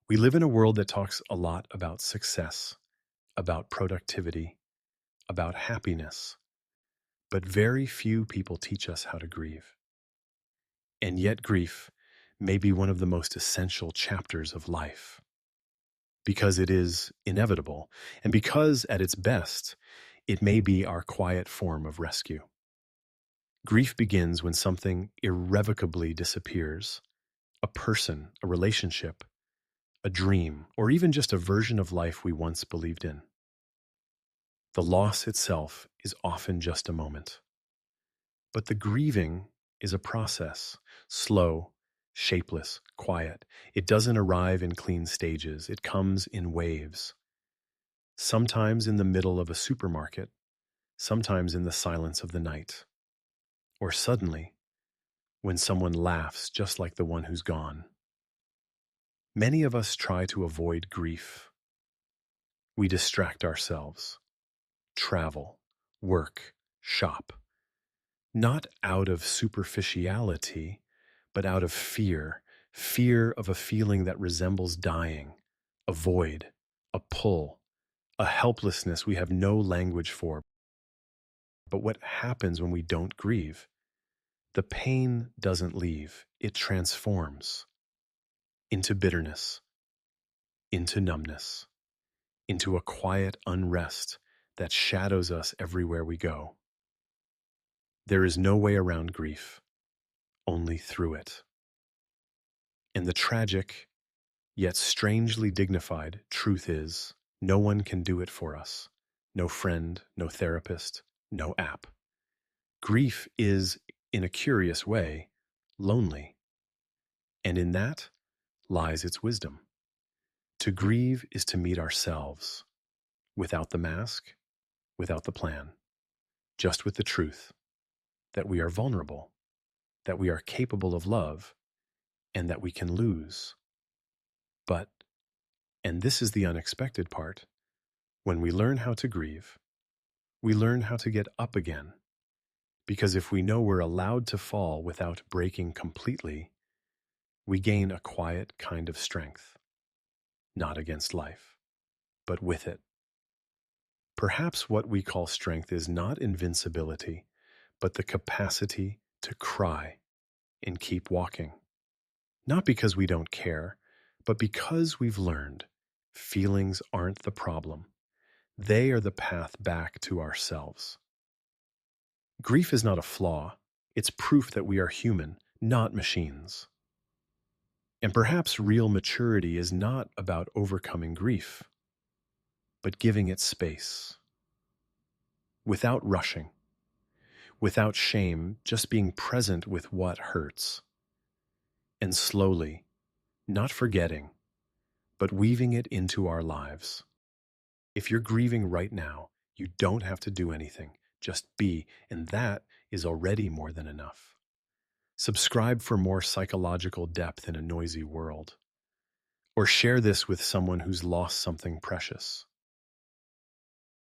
We live in a world that talks a lot about success, about productivity, about happiness, but very few people teach us how to grieve. And yet, grief may be one of the most essential chapters of life because it is inevitable, and because, at its best, it may be our quiet form of rescue. Grief begins when something irrevocably disappears: a person, a relationship, a dream, or even just a version of life we once believed in. The loss itself is often just a moment. But the grieving is a process, slow, shapeless, quiet. It doesn't arrive in clean stages, it comes in waves. Sometimes in the middle of a supermarket, sometimes in the silence of the night, or suddenly when someone laughs just like the one who's gone. Many of us try to avoid grief. We distract ourselves, travel, work, shop. Not out of superficiality, but out of fear, fear of a feeling that resembles dying, a void, a pull, a helplessness we have no language for. But what happens when we don't grieve? The pain doesn't leave, it transforms into bitterness, into numbness, into a quiet unrest that shadows us everywhere we go. There is no way around grief, only through it. And the tragic, yet strangely dignified truth is, no one can do it for us. No friend, no therapist, no app. Grief is, in a curious way, lonely. And in that lies its wisdom. To grieve is to meet ourselves, without the mask, without the plan, just with the truth that we are vulnerable, that we are capable of love, and that we can lose. But, and this is the unexpected part, when we learn how to grieve, we learn how to get up again. Because if we know we're allowed to fall without breaking completely, we gain a quiet kind of strength, not against life, but with it. Perhaps what we call strength is not invincibility, but the capacity to cry and keep walking. Not because we don't care, but because we've learned feelings aren't the problem. They are the path back to ourselves. Grief is not a flaw. It's proof that we are human, not machines. And perhaps real maturity is not about overcoming grief, but giving it space. Without rushing, without shame, just being present with what hurts. And slowly, not forgetting, but weaving it into our lives. If you're grieving right now, you don't have to do anything. Just be, and that is already more than enough. Subscribe for more psychological depth in a noisy world. Or share this with someone who's lost something precious.